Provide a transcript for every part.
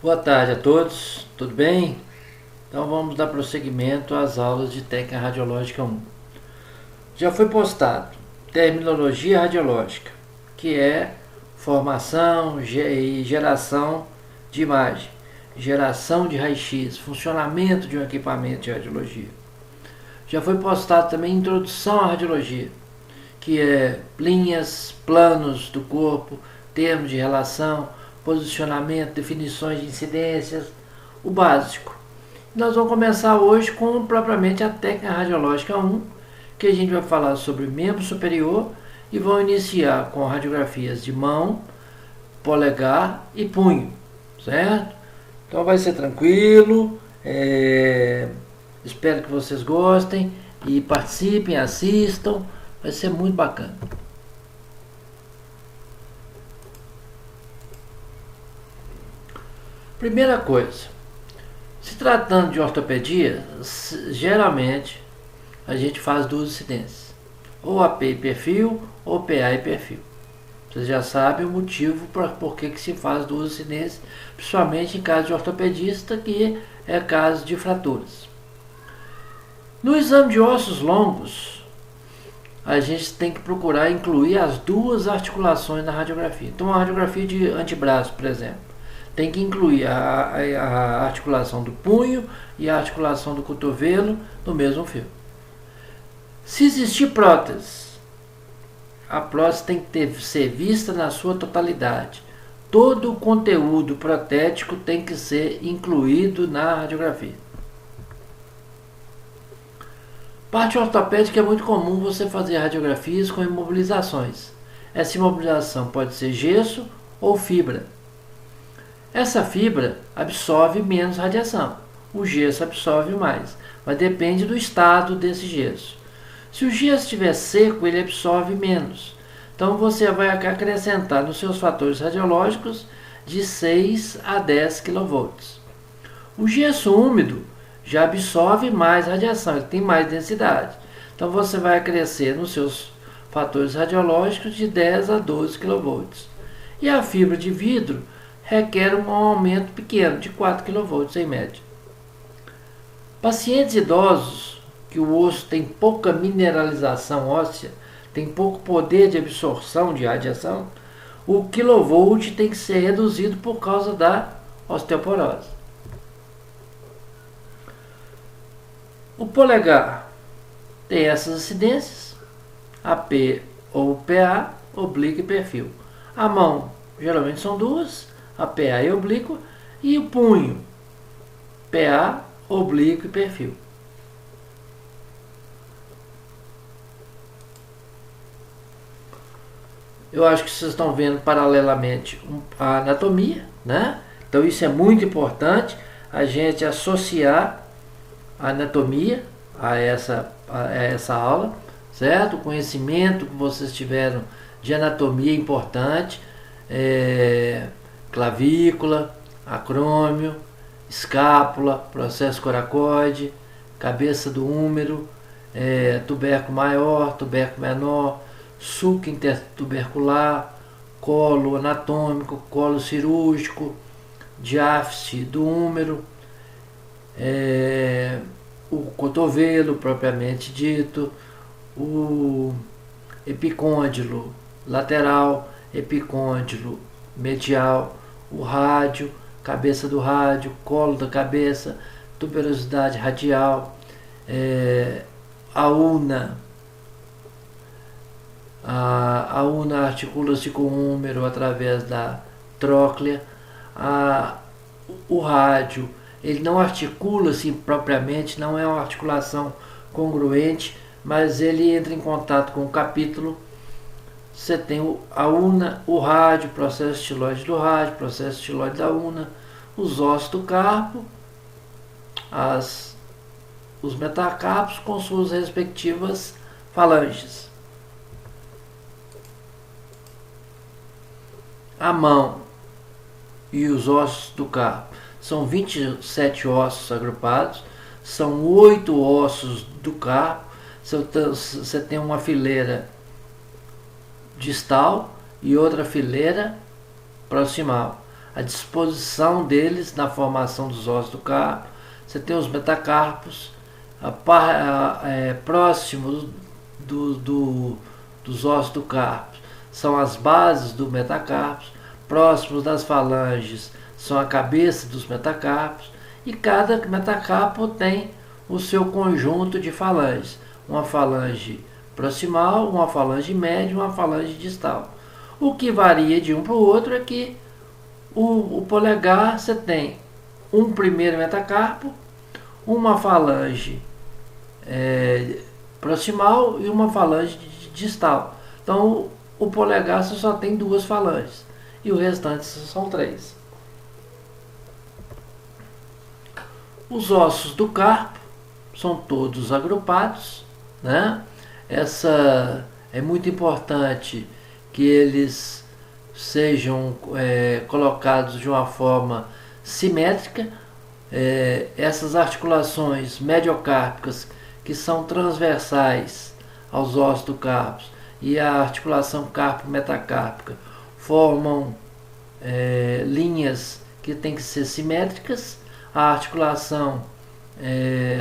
Boa tarde a todos, tudo bem? Então vamos dar prosseguimento às aulas de técnica radiológica 1. Já foi postado terminologia radiológica, que é formação e geração de imagem, geração de raio-x, funcionamento de um equipamento de radiologia. Já foi postado também introdução à radiologia, que é linhas, planos do corpo, termos de relação, posicionamento, definições de incidências, o básico. Nós vamos começar hoje com propriamente a técnica radiológica 1, que a gente vai falar sobre membro superior e vão iniciar com radiografias de mão, polegar e punho, certo? Então vai ser tranquilo, espero que vocês gostem e participem, assistam, vai ser muito bacana. Primeira coisa, se tratando de ortopedia, geralmente a gente faz duas incidências, ou AP e perfil ou PA e perfil. Vocês já sabem o motivo por que se faz duas incidências, principalmente em caso de ortopedista, que é caso de fraturas. No exame de ossos longos, a gente tem que procurar incluir as duas articulações na radiografia. Então, a radiografia de antebraço, por exemplo, tem que incluir a articulação do punho e a articulação do cotovelo no mesmo fio. Se existir prótese, a prótese tem que ser vista na sua totalidade. Todo o conteúdo protético tem que ser incluído na radiografia. Parte ortopédica é muito comum você fazer radiografias com imobilizações. Essa imobilização pode ser gesso ou fibra. Essa fibra absorve menos radiação, o gesso absorve mais, mas depende do estado desse gesso. Se o gesso estiver seco, ele absorve menos. Então você vai acrescentar nos seus fatores radiológicos de 6 a 10 kV. O gesso úmido já absorve mais radiação, ele tem mais densidade. Então você vai acrescer nos seus fatores radiológicos de 10 a 12 kV. E a fibra de vidro requer um aumento pequeno, de 4 kV em média. Pacientes idosos, que o osso tem pouca mineralização óssea, tem pouco poder de absorção de radiação, o quilovolt tem que ser reduzido por causa da osteoporose. O polegar tem essas incidências, AP ou PA, oblíquo e perfil. A mão geralmente são duas, a PA e oblíqua, e o punho, PA, oblíquo e perfil. Eu acho que vocês estão vendo paralelamente a anatomia, né? Então isso é muito importante, a gente associar a anatomia a essa aula, certo? O conhecimento que vocês tiveram de anatomia é importante, clavícula, acrômio, escápula, processo coracoide, cabeça do úmero, tubérculo maior, tubérculo menor, sulco intertubercular, colo anatômico, colo cirúrgico, diáfise do úmero, o cotovelo propriamente dito, o epicôndilo lateral, epicôndilo medial, o rádio, cabeça do rádio, colo da cabeça, tuberosidade radial, a una. A una articula-se com o úmero através da tróclea. O rádio, ele não articula-se propriamente, não é uma articulação congruente, mas ele entra em contato com o capítulo. Você tem a una, o rádio, processo estiloide do rádio, processo estiloide da una, os ossos do carpo, os metacarpos com suas respectivas falanges. A mão e os ossos do carpo são 27 ossos agrupados, são 8 ossos do carpo. Você tem uma fileira distal e outra fileira proximal. a disposição deles na formação dos ossos do carpo. Você tem os metacarpos próximos dos ossos do carpo, são as bases do metacarpos, próximos das falanges são a cabeça dos metacarpos, e cada metacarpo tem o seu conjunto de falanges, uma falange proximal, uma falange média e uma falange distal. O que varia de um para o outro é que o polegar você tem um primeiro metacarpo, uma falange proximal e uma falange distal. Então o polegar você só tem duas falanges e o restante são três. Os ossos do carpo são todos agrupados, né? Essa é muito importante que eles sejam colocados de uma forma simétrica. Essas articulações mediocárpicas que são transversais aos ossos do carpo e a articulação carpo-metacárpica formam linhas que têm que ser simétricas, a articulação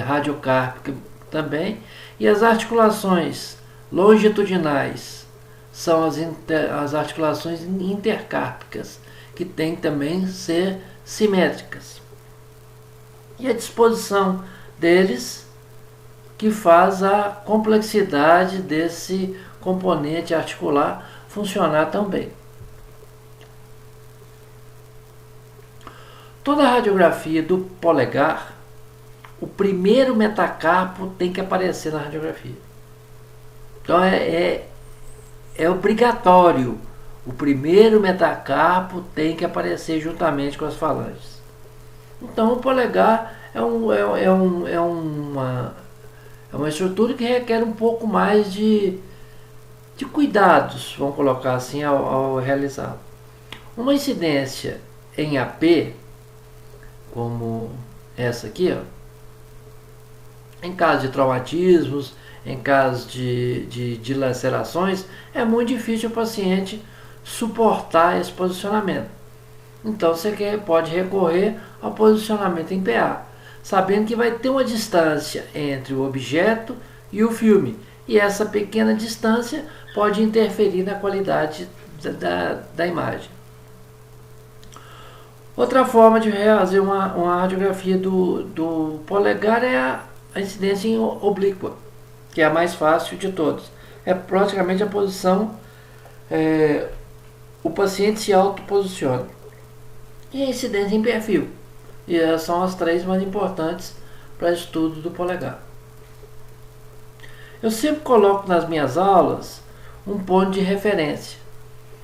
radiocárpica também, e as articulações longitudinais são as articulações intercárpicas, que têm também ser simétricas. E a disposição deles que faz a complexidade desse componente articular funcionar tão bem. Toda a radiografia do polegar, o primeiro metacarpo tem que aparecer na radiografia. Então é obrigatório. O primeiro metacarpo tem que aparecer juntamente com as falanges. Então o polegar é uma estrutura que requer um pouco mais de cuidados, vamos colocar assim, ao realizá-lo. Uma incidência em AP, como essa aqui, em caso de traumatismos, em caso de lacerações, é muito difícil o paciente suportar esse posicionamento. Então você pode recorrer ao posicionamento em PA, sabendo que vai ter uma distância entre o objeto e o filme, e essa pequena distância pode interferir na qualidade da imagem. Outra forma de fazer uma radiografia do polegar é a incidência em oblíqua, que é a mais fácil de todos. É praticamente a posição, o paciente se autoposiciona. E a incidência em perfil. E essas são as três mais importantes para estudo do polegar. Eu sempre coloco nas minhas aulas um ponto de referência.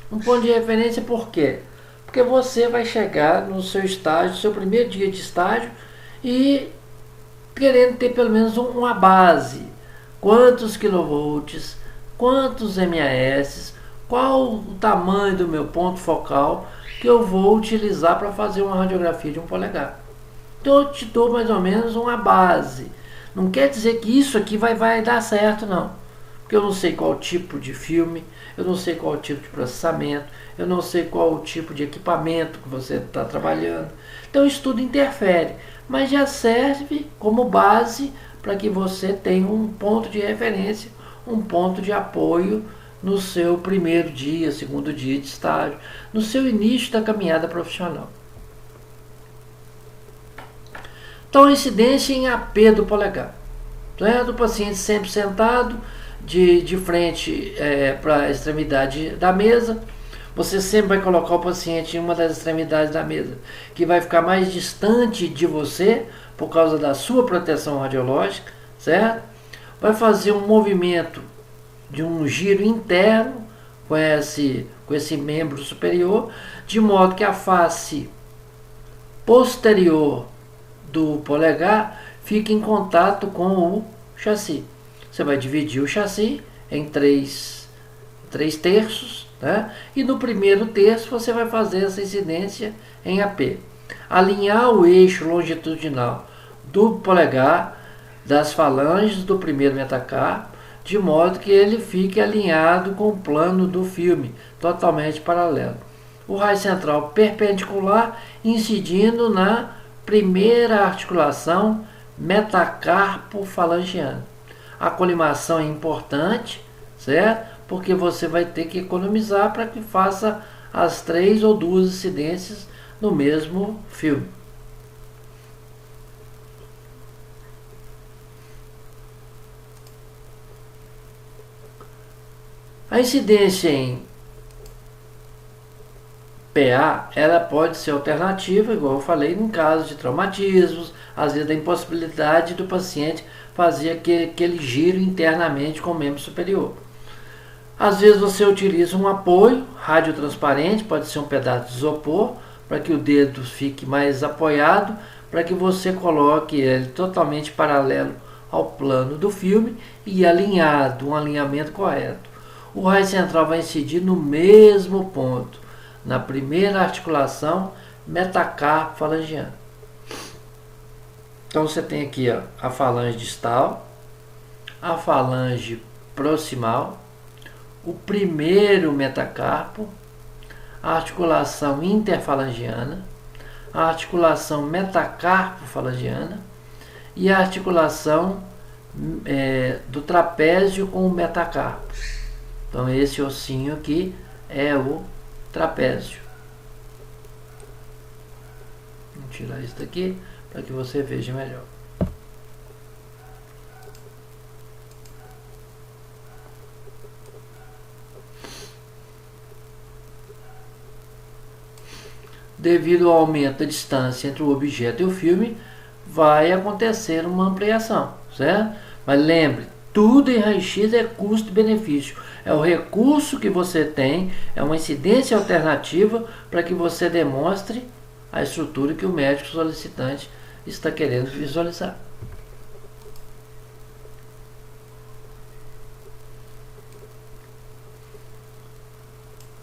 Um ponto de referência por quê? Porque você vai chegar no seu estágio, seu primeiro dia de estágio, e querendo ter pelo menos uma base. Quantos kilovolts, quantos MAS, qual o tamanho do meu ponto focal que eu vou utilizar para fazer uma radiografia de um polegar. Então eu te dou mais ou menos uma base. Não quer dizer que isso aqui vai dar certo, não. Porque eu não sei qual tipo de filme, eu não sei qual tipo de processamento, eu não sei qual o tipo de equipamento que você está trabalhando. Então isso tudo interfere, mas já serve como base para que você tenha um ponto de referência, um ponto de apoio no seu primeiro dia, segundo dia de estágio, no seu início da caminhada profissional. Então, a incidência em AP do polegar. Do paciente sempre sentado, de frente para a extremidade da mesa. Você sempre vai colocar o paciente em uma das extremidades da mesa, que vai ficar mais distante de você, por causa da sua proteção radiológica, certo? Vai fazer um movimento de um giro interno com esse membro superior, de modo que a face posterior do polegar fique em contato com o chassi. Você vai dividir o chassi em três terços, né? E no primeiro terço você vai fazer essa incidência em AP. Alinhar o eixo longitudinal do polegar, das falanges do primeiro metacarpo, de modo que ele fique alinhado com o plano do filme, totalmente paralelo. o raio central perpendicular incidindo na primeira articulação metacarpo-falangiana. A colimação é importante, certo? Porque você vai ter que economizar para que faça as 3 ou 2 incidências no mesmo filme. A incidência em PA, ela pode ser alternativa, igual eu falei, em casos de traumatismos, às vezes da impossibilidade do paciente fazer aquele giro internamente com o membro superior. Às vezes você utiliza um apoio radiotransparente, pode ser um pedaço de isopor, para que o dedo fique mais apoiado, para que você coloque ele totalmente paralelo ao plano do filme e alinhado, um alinhamento correto. O raio central vai incidir no mesmo ponto, na primeira articulação metacarpo-falangiana. Então você tem aqui, ó, a falange distal, a falange proximal, o primeiro metacarpo, a articulação interfalangiana, a articulação metacarpo-falangiana e a articulação do trapézio com o metacarpo. Então esse ossinho aqui é o trapézio. Vou tirar isso daqui para que você veja melhor. Devido ao aumento da distância entre o objeto e o filme, vai acontecer uma ampliação, certo? Mas lembre, tudo em raio-x é custo-benefício. É o recurso que você tem, é uma incidência alternativa para que você demonstre a estrutura que o médico solicitante está querendo visualizar.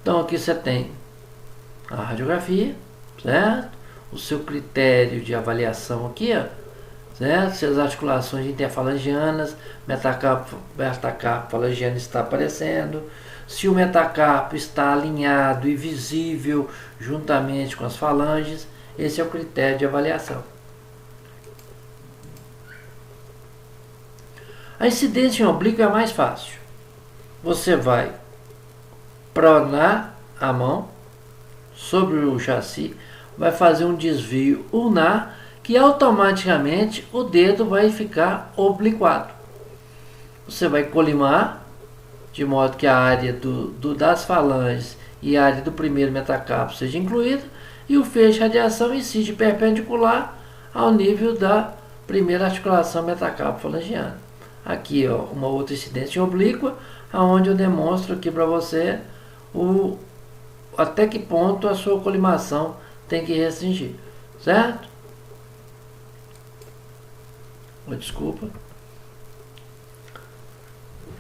Então aqui você tem a radiografia, certo? O seu critério de avaliação aqui, ó, certo? Se as articulações interfalangianas, metacarpo falangiano está aparecendo, se o metacarpo está alinhado e visível juntamente com as falanges, esse é o critério de avaliação. A incidência em oblíquo é a mais fácil. Você vai pronar a mão sobre o chassi, vai fazer um desvio ulnar, que automaticamente o dedo vai ficar obliquado. Você vai colimar, de modo que a área das falanges e a área do primeiro metacarpo seja incluída, e o feixe de radiação incide perpendicular ao nível da primeira articulação metacarpo-falangiana. Aqui, ó, uma outra incidência oblíqua, onde eu demonstro aqui para você até que ponto a sua colimação tem que restringir, certo? Desculpa.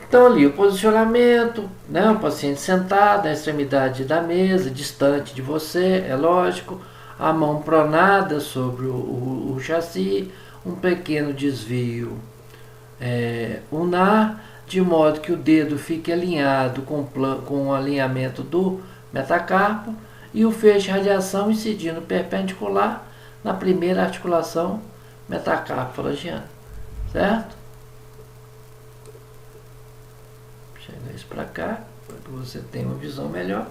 Então ali o posicionamento, né, o paciente sentado na extremidade da mesa, distante de você, é lógico, a mão pronada sobre o chassi, um pequeno desvio ulnar, de modo que o dedo fique alinhado com o alinhamento do metacarpo e o feixe de radiação incidindo perpendicular na primeira articulação metacarpo-falangiana, certo? Chega isso para cá, para que você tenha uma visão melhor.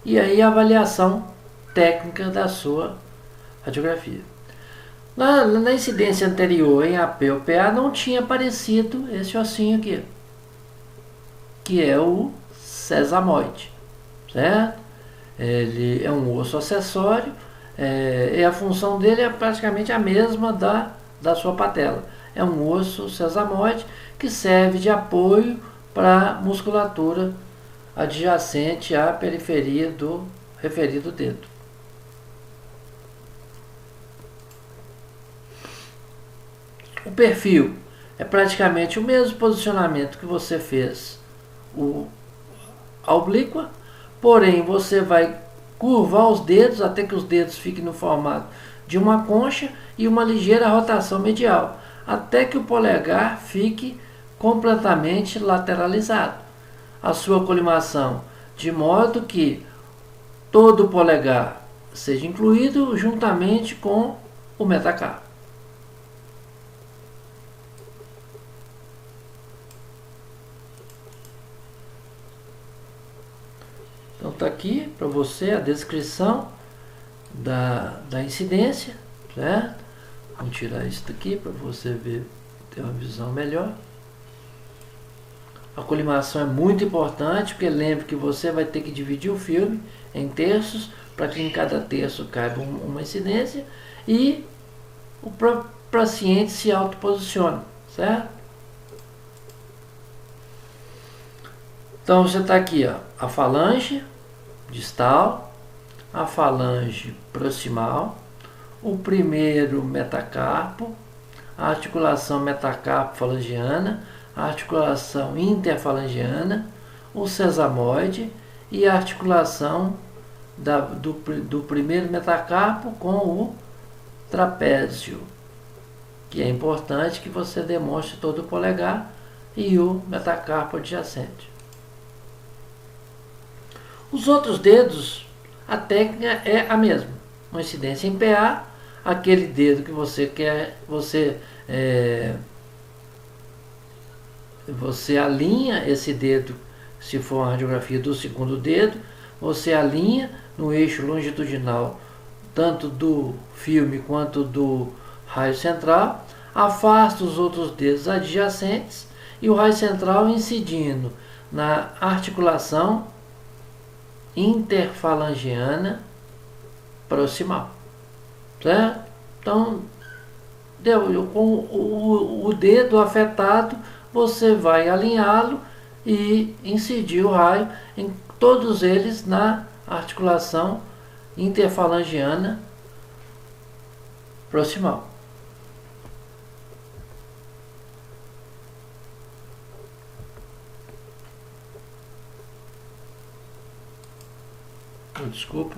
E aí a avaliação técnica da sua radiografia. Na incidência anterior em AP ou PA não tinha aparecido esse ossinho aqui, que é o sesamoide, certo? Ele é um osso acessório, e a função dele é praticamente a mesma da sua patela. É um osso sesamoide que serve de apoio para a musculatura adjacente à periferia do referido dedo. O perfil é praticamente o mesmo posicionamento que você fez a oblíqua, porém você vai curvar os dedos até que os dedos fiquem no formato de uma concha e uma ligeira rotação medial, até que o polegar fique completamente lateralizado. A sua colimação, de modo que todo o polegar seja incluído juntamente com o metacarpo. Então está aqui para você a descrição da incidência, certo? Vamos tirar isso daqui para você ver, ter uma visão melhor. A colimação é muito importante, porque lembre que você vai ter que dividir o filme em terços, para que em cada terço caiba uma incidência, e o paciente se autoposiciona, certo? Então você está aqui, ó, a falange distal, a falange proximal, o primeiro metacarpo, a articulação metacarpo-falangiana, a articulação interfalangiana, o sesamoide e a articulação do primeiro metacarpo com o trapézio, que é importante que você demonstre todo o polegar e o metacarpo adjacente. Os outros dedos, a técnica é a mesma. Uma incidência em PA, aquele dedo que você quer, você alinha esse dedo, se for uma radiografia do segundo dedo, você alinha no eixo longitudinal, tanto do filme quanto do raio central, afasta os outros dedos adjacentes e o raio central incidindo na articulação interfalangiana proximal, certo? Então, com o dedo afetado, você vai alinhá-lo e incidir o raio em todos eles na articulação interfalangiana proximal. Desculpa.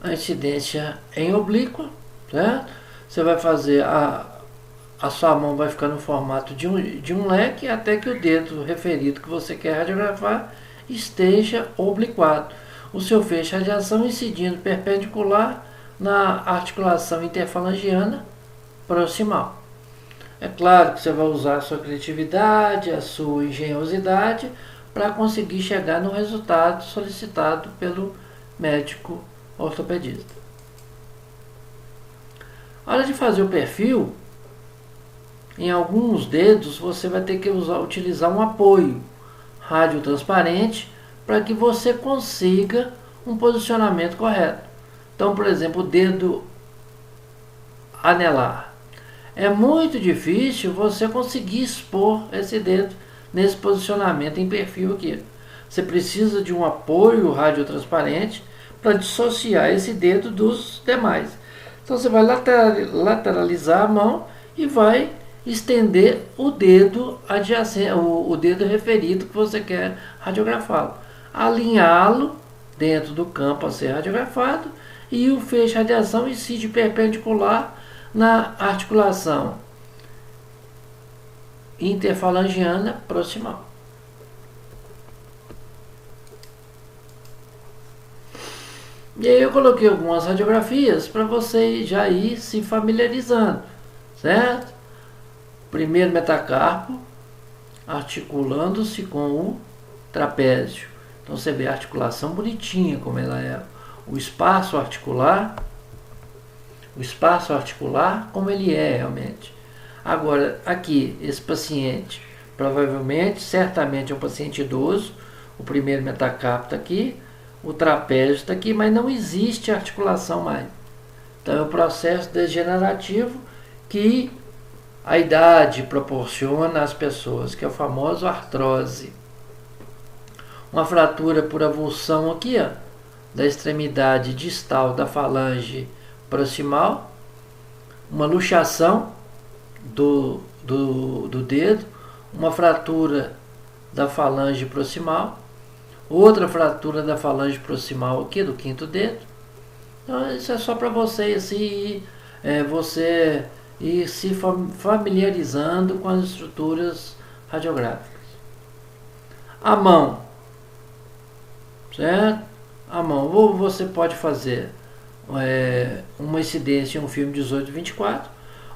A incidência em oblíqua, certo? Você vai fazer a sua mão vai ficar no formato de um leque até que o dedo referido que você quer radiografar esteja obliquado. O seu feixe de radiação incidindo perpendicular na articulação interfalangiana proximal. É claro que você vai usar a sua criatividade, a sua engenhosidade para conseguir chegar no resultado solicitado pelo médico ortopedista. A hora de fazer o perfil, em alguns dedos você vai ter que utilizar um apoio radiotransparente para que você consiga um posicionamento correto. Então, por exemplo, o dedo anelar. É muito difícil você conseguir expor esse dedo nesse posicionamento em perfil aqui. Você precisa de um apoio radiotransparente para dissociar esse dedo dos demais. Então você vai lateralizar a mão e vai estender o dedo adjacente, o dedo referido que você quer radiografá-lo. Alinhá-lo dentro do campo a ser radiografado e o feixe de radiação incide perpendicular na articulação interfalangiana proximal. E aí eu coloquei algumas radiografias para você já ir se familiarizando, certo? Primeiro metacarpo articulando-se com o trapézio. Então você vê a articulação bonitinha como ela é. O espaço articular como ele é realmente. Agora, aqui, esse paciente, provavelmente, certamente é um paciente idoso, o primeiro metacarpo está aqui, o trapézio está aqui, mas não existe articulação mais. Então é um processo degenerativo que a idade proporciona às pessoas, que é o famoso artrose. Uma fratura por avulsão aqui, ó, da extremidade distal da falange proximal, uma luxação do dedo, uma fratura da falange proximal, outra fratura da falange proximal aqui do quinto dedo, Então isso é só para você assim, você ir se familiarizando com as estruturas radiográficas. A mão, certo? A mão, ou você pode fazer uma incidência em um filme 18-24,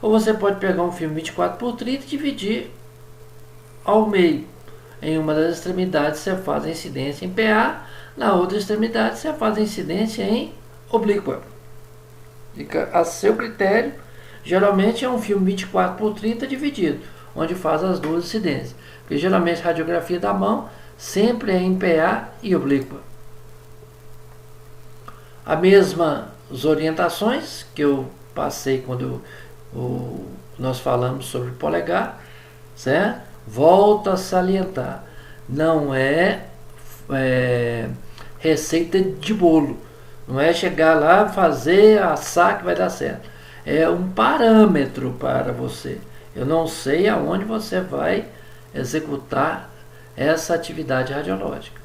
ou você pode pegar um filme 24x30 e dividir ao meio. Em uma das extremidades você faz a incidência em PA, na outra extremidade você faz a incidência em oblíqua. Fica a seu critério. Geralmente é um filme 24x30 dividido, onde faz as duas incidências. Porque geralmente a radiografia da mão sempre é em PA e oblíqua. As mesmas orientações que eu passei quando nós falamos sobre polegar, certo? Volto a salientar, não é receita de bolo, não é chegar lá, fazer, assar que vai dar certo. É um parâmetro para você. Eu não sei aonde você vai executar essa atividade radiológica.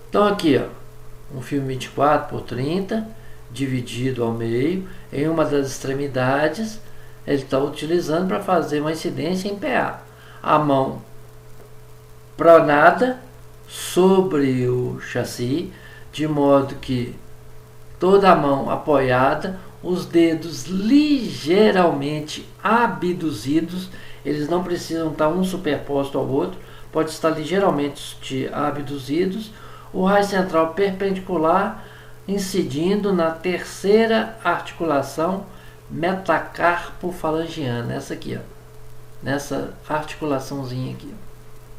Então aqui, ó, um filme 24x30 dividido ao meio, em uma das extremidades ele está utilizando para fazer uma incidência em PA. A mão pronada sobre o chassi, de modo que toda a mão apoiada, os dedos ligeiramente abduzidos, eles não precisam estar um superposto ao outro, pode estar ligeiramente abduzidos, o raio central perpendicular incidindo na terceira articulação metacarpo-falangiana, essa aqui, ó, nessa articulaçãozinha aqui,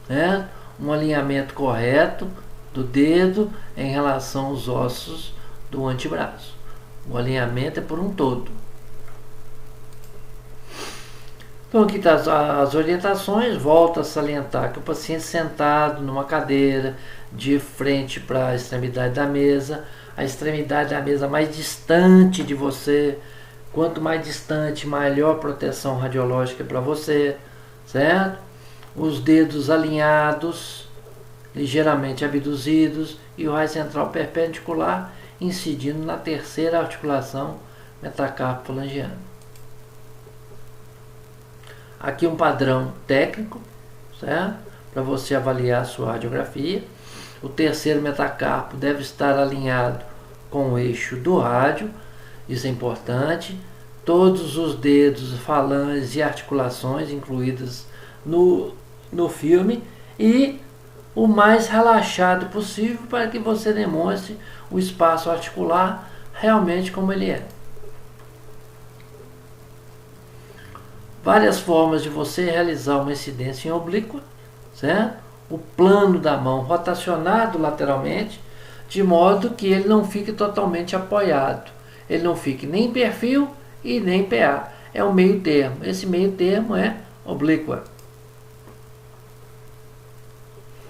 né? Um alinhamento correto do dedo em relação aos ossos do antebraço. O alinhamento é por um todo. Então aqui está as orientações. Volto a salientar que o paciente sentado numa cadeira de frente para a extremidade da mesa, a extremidade da mesa mais distante de você. Quanto mais distante, maior proteção radiológica para você, certo? Os dedos alinhados, ligeiramente abduzidos, e o raio central perpendicular incidindo na terceira articulação metacarpo-falangiana. Aqui um padrão técnico, certo? Para você avaliar a sua radiografia. O terceiro metacarpo deve estar alinhado com o eixo do rádio. Isso é importante. Todos os dedos, falanges e articulações incluídas no filme, e o mais relaxado possível para que você demonstre o espaço articular realmente como ele é. Várias formas de você realizar uma incidência em oblíqua, certo? O plano da mão rotacionado lateralmente, de modo que ele não fique totalmente apoiado. Ele não fique nem em perfil e nem em PA. É o meio termo. Esse meio termo é oblíqua.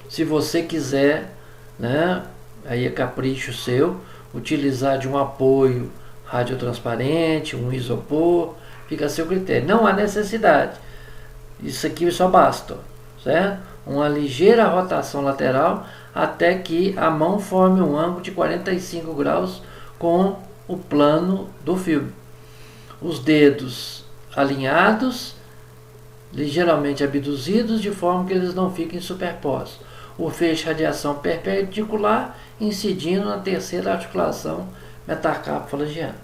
Se você quiser, né, aí é capricho seu, utilizar de um apoio radiotransparente, um isopor, fica a seu critério. Não há necessidade. Isso aqui só basta, certo? Uma ligeira rotação lateral até que a mão forme um ângulo de 45 graus com o plano do filme. Os dedos alinhados, ligeiramente abduzidos, de forma que eles não fiquem superpostos. O feixe de radiação perpendicular incidindo na terceira articulação metacarpo-falangiana.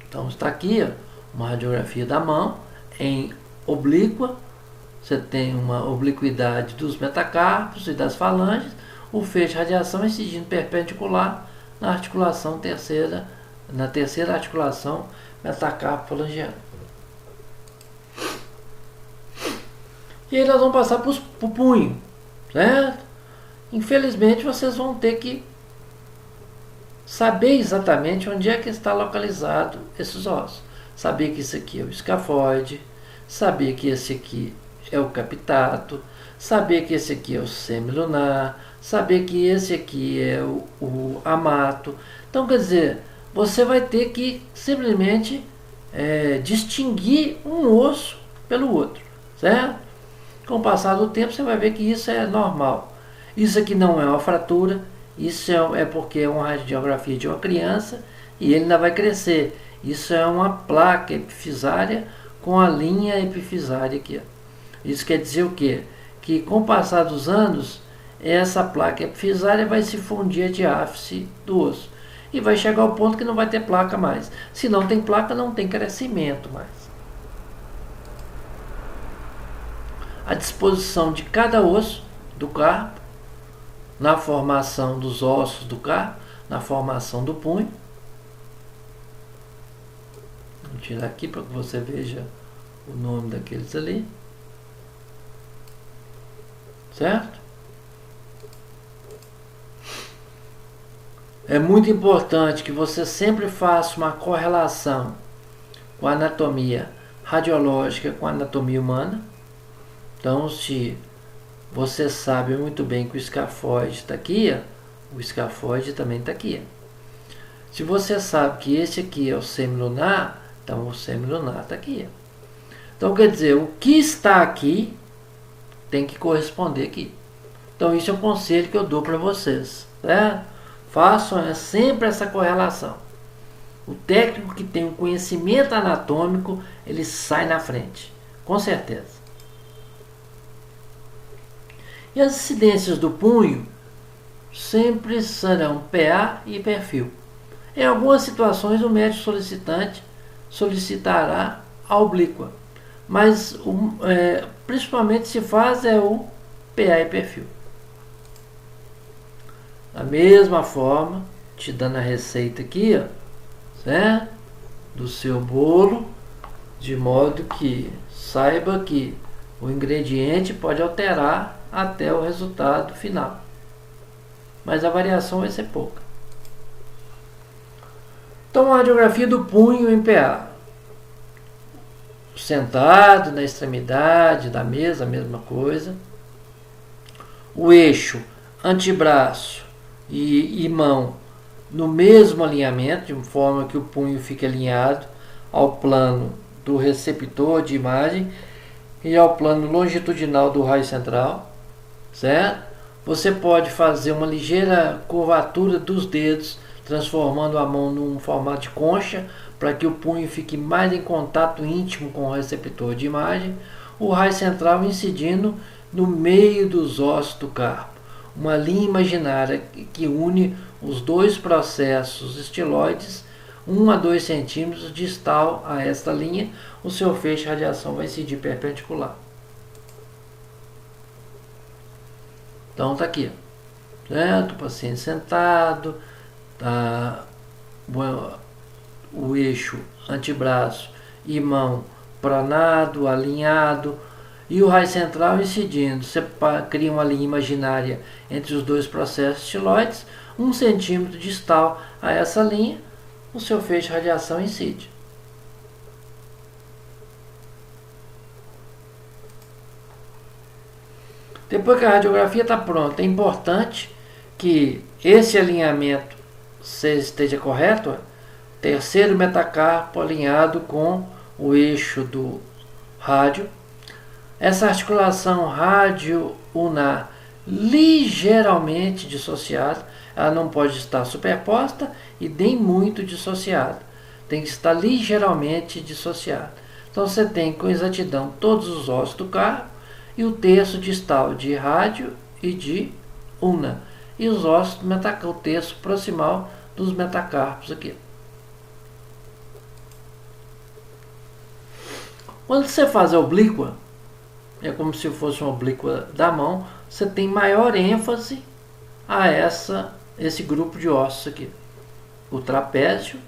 Então está aqui, ó, uma radiografia da mão em oblíqua. Você tem uma obliquidade dos metacarpos e das falanges. O feixe de radiação incidindo perpendicular na articulação terceira, na terceira articulação metacarpo-falangiana. E aí nós vamos passar para o punho, certo? Infelizmente vocês vão ter que saber exatamente onde é que está localizado esses ossos. Saber que isso aqui é o escafoide, saber que esse aqui é o capitato, saber que esse aqui é o semilunar, saber que esse aqui é o amato. Então, quer dizer, você vai ter que simplesmente distinguir um osso pelo outro, certo? Com o passar do tempo, você vai ver que isso é normal. Isso aqui não é uma fratura, Isso é porque é uma radiografia de uma criança e ele ainda vai crescer. Isso é uma placa epifisária com a linha epifisária aqui. Isso quer dizer o quê? Que com o passar dos anos, essa placa epifisária vai se fundir a diáfise do osso. E vai chegar ao ponto que não vai ter placa mais. Se não tem placa, não tem crescimento mais. A disposição de cada osso do carpo, na formação dos ossos do carpo, na formação do punho. Vou tirar aqui para que você veja o nome daqueles ali. Certo? É muito importante que você sempre faça uma correlação com a anatomia radiológica com a anatomia humana. Então, se você sabe muito bem que o escafoide está aqui, o escafoide também está aqui. Se você sabe que esse aqui é o semilunar, então o semilunar está aqui. Então, quer dizer, o que está aqui tem que corresponder aqui. Então, isso é um conselho que eu dou para vocês, certo? Façam sempre essa correlação. O técnico que tem um conhecimento anatômico, ele sai na frente, com certeza. E as incidências do punho sempre serão PA e perfil. Em algumas situações, o médico solicitante solicitará a oblíqua, mas principalmente se faz o PA e perfil. Da mesma forma, te dando a receita aqui, ó, certo? Do seu bolo, de modo que saiba que o ingrediente pode alterar até o resultado final. Mas a variação vai ser pouca. Então, a radiografia do punho em PA. Sentado na extremidade da mesa, a mesma coisa. O eixo antebraço e mão no mesmo alinhamento, de forma que o punho fique alinhado ao plano do receptor de imagem e ao plano longitudinal do raio central, certo? Você pode fazer uma ligeira curvatura dos dedos, transformando a mão num formato de concha, para que o punho fique mais em contato íntimo com o receptor de imagem. O raio central incidindo no meio dos ossos do carpo, uma linha imaginária que une os dois processos estiloides, 1 a 2 centímetros distal a esta linha. O seu feixe de radiação vai incidir perpendicular. Então está aqui, certo? O paciente sentado, tá, o eixo antebraço e mão pronado, alinhado, e o raio central incidindo. Você cria uma linha imaginária entre os dois processos estiloides, 1 centímetro distal a essa linha, o seu feixe de radiação incide. Depois que a radiografia está pronta, é importante que esse alinhamento esteja correto. Terceiro metacarpo alinhado com o eixo do rádio. Essa articulação rádio-unar ligeiramente dissociada, ela não pode estar superposta e nem muito dissociada. Tem que estar ligeiramente dissociada. Então você tem com exatidão todos os ossos do carpo e o terço distal de rádio e de una. E os ossos do metacarpo, o terço proximal dos metacarpos aqui. Quando você faz a oblíqua, é como se fosse uma oblíqua da mão, você tem maior ênfase a esse grupo de ossos aqui, o trapézio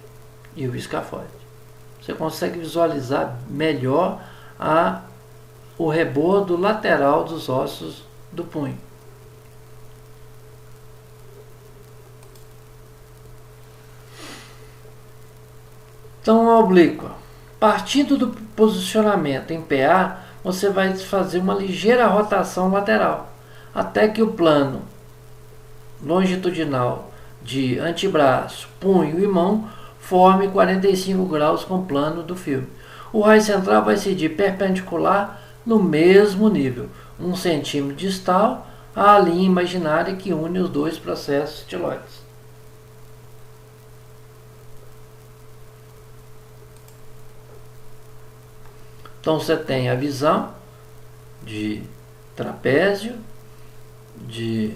e o escafoide. Você consegue visualizar melhor o rebordo lateral dos ossos do punho. Então, a oblíqua. Partindo do posicionamento em PA, você vai fazer uma ligeira rotação lateral, até que o plano longitudinal de antebraço, punho e mão forme 45 graus com o plano do filme. O raio central vai incidir perpendicular no mesmo nível, 1 centímetro distal a linha imaginária que une os dois processos estiloides. Então você tem a visão de trapézio, de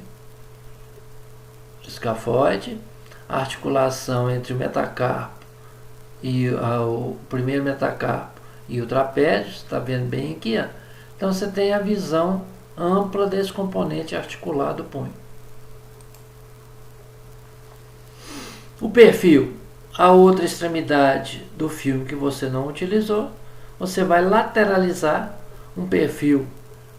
escafoide, a articulação entre o metacarpo e o primeiro metacarpo e o trapézio, você está vendo bem aqui, ó. Então você tem a visão ampla desse componente articular do punho. O perfil, a outra extremidade do fio que você não utilizou, você vai lateralizar um perfil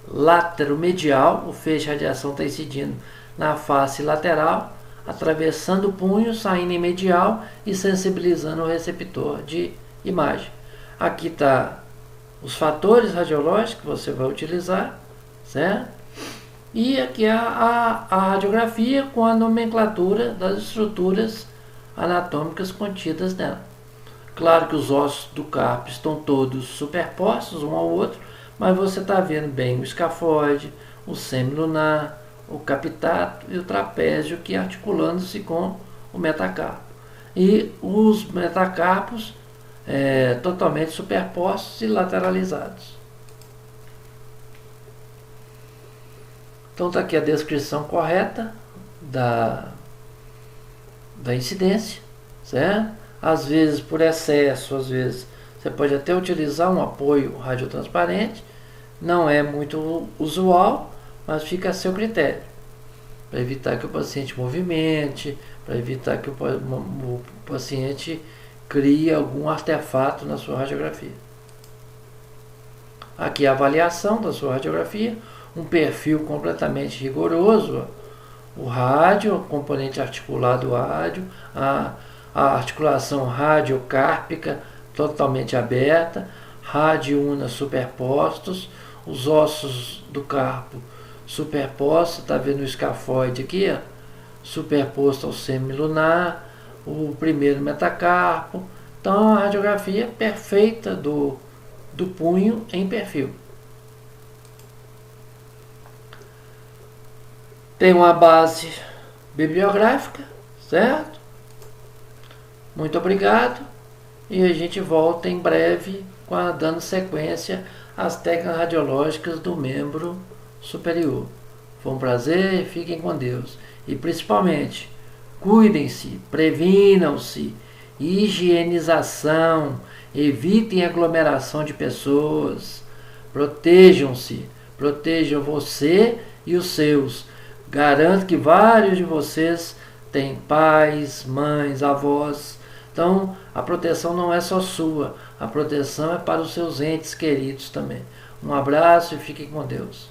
lateromedial, o feixe de radiação está incidindo na face lateral, atravessando o punho, saindo em medial e sensibilizando o receptor de imagem. Aqui está os fatores radiológicos que você vai utilizar, certo? E aqui a radiografia com a nomenclatura das estruturas anatômicas contidas nela. Claro que os ossos do carpo estão todos superpostos um ao outro, mas você está vendo bem o escafoide, o semilunar, o capitato e o trapézio que articulando-se com o metacarpo. E os metacarpos totalmente superpostos e lateralizados. Então está aqui a descrição correta da incidência, certo? Às vezes por excesso, às vezes você pode até utilizar um apoio radiotransparente, não é muito usual, mas fica a seu critério, para evitar que o paciente movimente, para evitar que o paciente crie algum artefato na sua radiografia. Aqui a avaliação da sua radiografia, um perfil completamente rigoroso, o rádio, o componente articular do rádio, a articulação radiocárpica totalmente aberta, radiouna superpostos, os ossos do carpo superpostos, está vendo o escafoide aqui, ó, superposto ao semilunar, o primeiro metacarpo. Então a radiografia perfeita do punho em perfil. Tem uma base bibliográfica, certo? Muito obrigado e a gente volta em breve dando sequência às técnicas radiológicas do membro superior. Foi um prazer, fiquem com Deus. E principalmente, cuidem-se, previnam-se, higienização, evitem aglomeração de pessoas, protejam-se, protejam você e os seus. Garanto que vários de vocês têm pais, mães, avós. Então, a proteção não é só sua, a proteção é para os seus entes queridos também. Um abraço e fiquem com Deus.